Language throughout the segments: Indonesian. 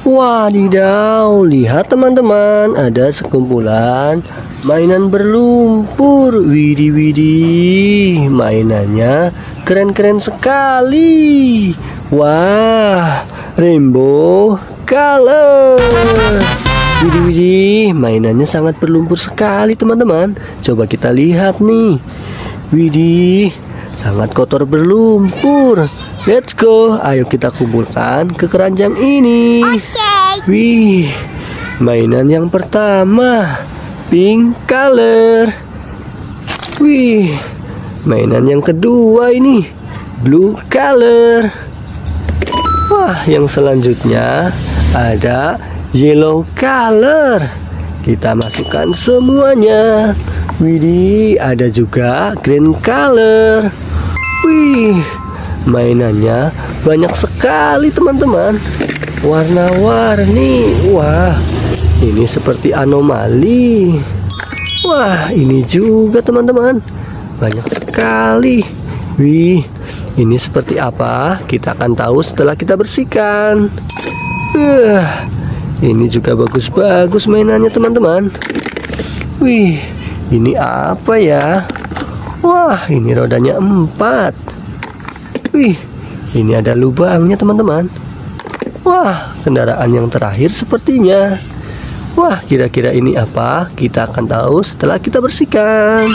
Wadidaw, lihat teman-teman, ada sekumpulan mainan berlumpur. Widih, widih, mainannya keren-keren sekali. Wah, rainbow color. Widih, widih, mainannya sangat berlumpur sekali teman-teman. Coba kita lihat nih. Widih, sangat kotor berlumpur. Let's go, ayo kita kumpulkan ke keranjang ini. Wih, mainan yang pertama pink color. Wih, mainan yang kedua ini blue color. Wah, yang selanjutnya ada yellow color. Kita masukkan semuanya. Widih, ada juga green color. Wih, mainannya banyak sekali teman-teman, warna-warni. Wah, ini seperti anomali. Wah, ini juga teman-teman, banyak sekali. Wih, ini seperti apa? Kita akan tahu setelah kita bersihkan. Ini juga bagus-bagus mainannya teman-teman. Wih, ini apa ya? Wah, ini rodanya 4. Wih, ini ada lubangnya teman-teman. Wah, kendaraan yang terakhir sepertinya. Wah, kira-kira ini apa? Kita akan tahu setelah kita bersihkan.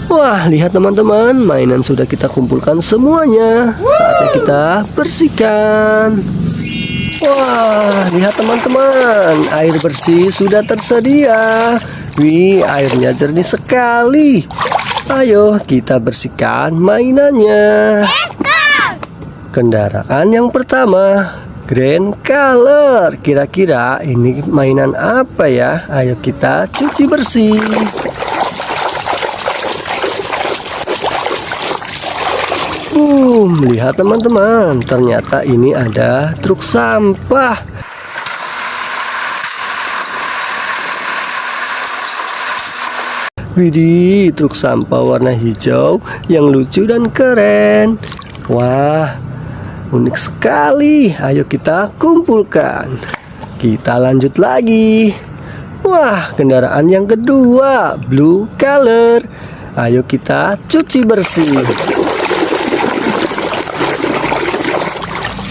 Wah, lihat teman-teman, mainan sudah kita kumpulkan semuanya. Saatnya kita bersihkan. Wah, lihat teman-teman, air bersih sudah tersedia. Wih, airnya jernih sekali. Ayo kita bersihkan mainannya. Kendaraan yang pertama green color. Kira-kira ini mainan apa ya? Ayo kita cuci bersih. Lihat teman-teman, ternyata ini ada truk sampah. Widih, truk sampah warna hijau yang lucu dan keren. Wah, unik sekali. Ayo kita kumpulkan. Kita lanjut lagi. Wah, kendaraan yang kedua blue color. Ayo kita cuci bersih.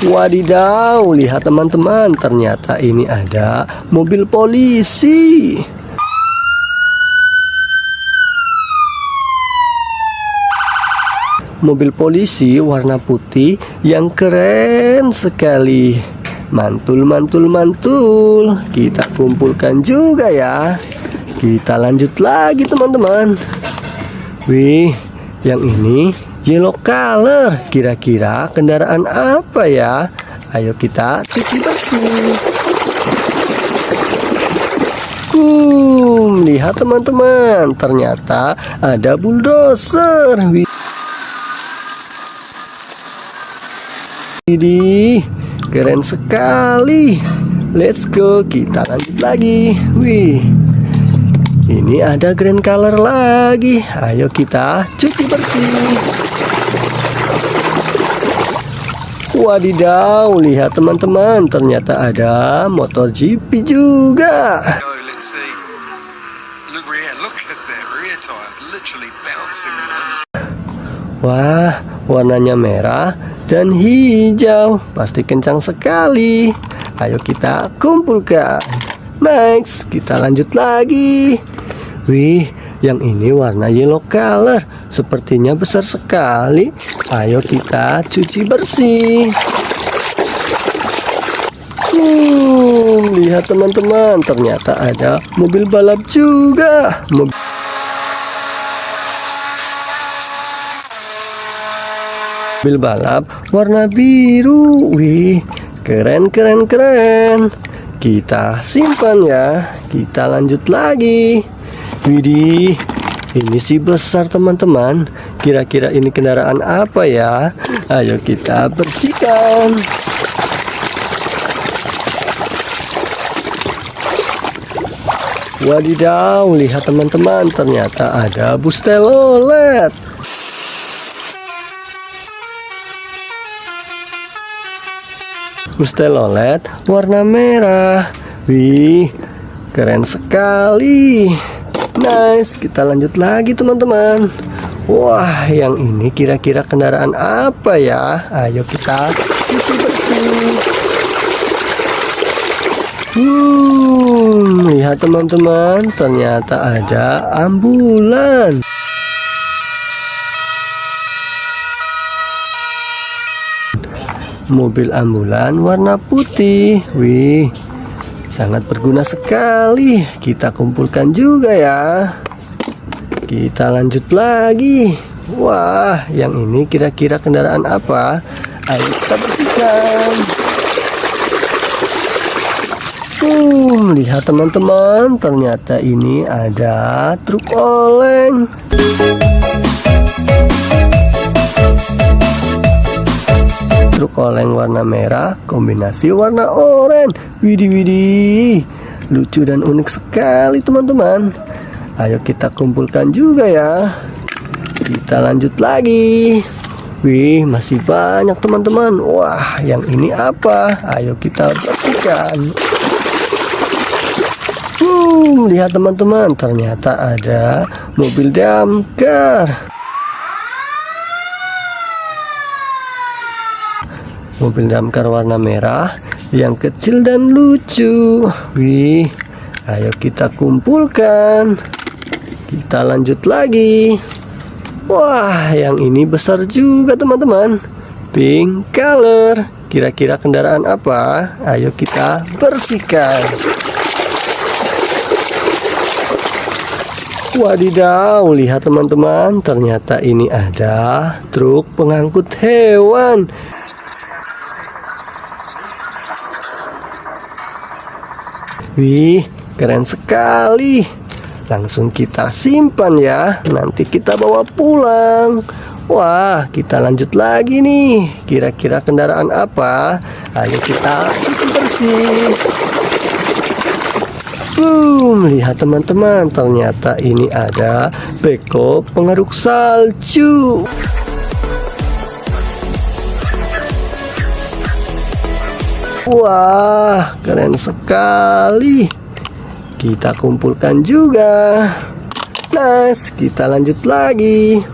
Wadidaw, lihat teman-teman, ternyata ini ada mobil polisi. Mobil polisi warna putih yang keren sekali. Mantul, mantul, mantul. Kita kumpulkan juga ya. Kita lanjut lagi teman-teman. Wih, yang ini yellow color. Kira-kira kendaraan apa ya? Ayo kita cuci bersih. Lihat teman-teman, ternyata ada bulldozer. Widih, keren sekali. Let's go, kita lanjut lagi. Wih, ini ada green color lagi. Ayo kita cuci bersih. Wadidaw, lihat teman-teman, ternyata ada motor GP juga. Wah, warnanya merah dan hijau, pasti kencang sekali. Ayo kita kumpulkan. Next, kita lanjut lagi. Wih, yang ini warna yellow color, sepertinya besar sekali. Ayo kita cuci bersih. Lihat teman-teman, ternyata ada mobil balap juga. Mobil balap warna biru. Wih, keren, keren, keren. Kita simpan ya. Kita lanjut lagi. Widih, ini sih besar teman-teman. Kira-kira ini kendaraan apa ya? Ayo kita bersihkan. Wadidaw, lihat teman-teman, ternyata ada bus telolet. Ustelolet warna merah. Wih, keren sekali. Nice, kita lanjut lagi teman-teman. Wah, yang ini kira-kira kendaraan apa ya? Ayo kita cuci bersih. Lihat teman-teman, ternyata ada ambulan. Mobil ambulan warna putih. Wih, sangat berguna sekali. Kita kumpulkan juga ya. Kita lanjut lagi. Wah, yang ini kira-kira kendaraan apa? Ayo kita bersihkan. Lihat teman-teman, ternyata ini ada truk oleng. Truk oleng warna merah, kombinasi warna oranye. Widih widih, lucu dan unik sekali teman-teman. Ayo kita kumpulkan juga ya. Kita lanjut lagi. Wih, masih banyak teman-teman. Wah, yang ini apa? Ayo kita bersihkan. Lihat teman-teman, ternyata ada mobil damkar. Mobil damkar warna merah yang kecil dan lucu. Wih, ayo kita kumpulkan. Kita lanjut lagi. Wah, yang ini besar juga teman-teman. Pink color. Kira-kira kendaraan apa? Ayo kita bersihkan. Wadidaw, lihat teman-teman, ternyata ini ada truk pengangkut hewan. Wih, keren sekali. Langsung kita simpan ya, nanti kita bawa pulang. Wah, kita lanjut lagi nih. Kira-kira kendaraan apa? Ayo kita cuci bersih. Lihat teman-teman, ternyata ini ada beko pengeruk salju. Wah, keren sekali. Kita kumpulkan juga. Nice, kita lanjut lagi.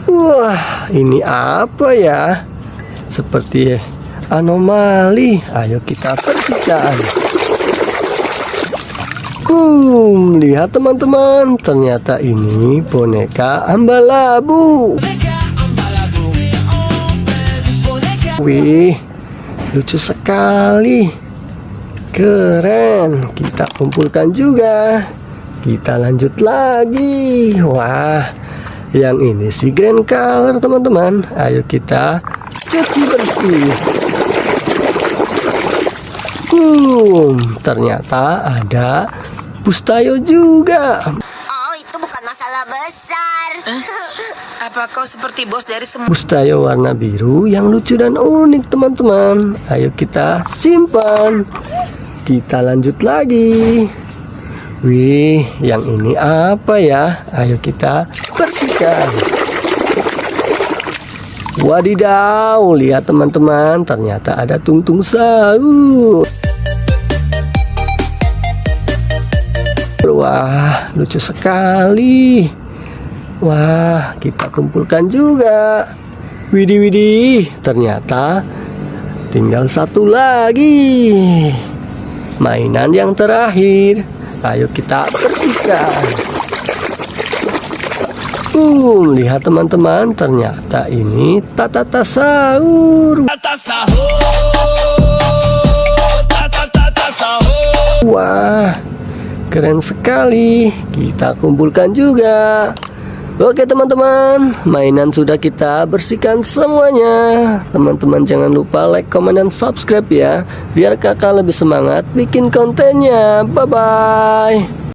Wah, ini apa ya? Seperti anomali. Ayo kita bersihkan. Lihat teman-teman, ternyata ini boneka ambalabu. Wih, lucu sekali. Keren. Kita kumpulkan juga. Kita lanjut lagi. Wah, yang ini sih green color teman-teman. Ayo kita cuci bersih. Ternyata ada bus Tayo juga. Oh, itu bukan masalah besar. Apa kau seperti bos dari semua? Bus Tayo warna biru yang lucu dan unik teman-teman. Ayo kita simpan. Kita lanjut lagi. Wih, yang ini apa ya? Ayo kita bersihkan. Wadidaw, lihat teman-teman, ternyata ada tungtung sahur. Wah, lucu sekali. Wah, kita kumpulkan juga. Widih widih, ternyata tinggal satu lagi. Mainan yang terakhir. Ayo kita bersihkan. Lihat teman-teman, ternyata ini tata sahur. Wah, keren sekali. Kita kumpulkan juga. Oke teman-teman, mainan sudah kita bersihkan semuanya. Teman-teman jangan lupa like, comment, dan subscribe ya, biar kakak lebih semangat bikin kontennya. Bye-bye.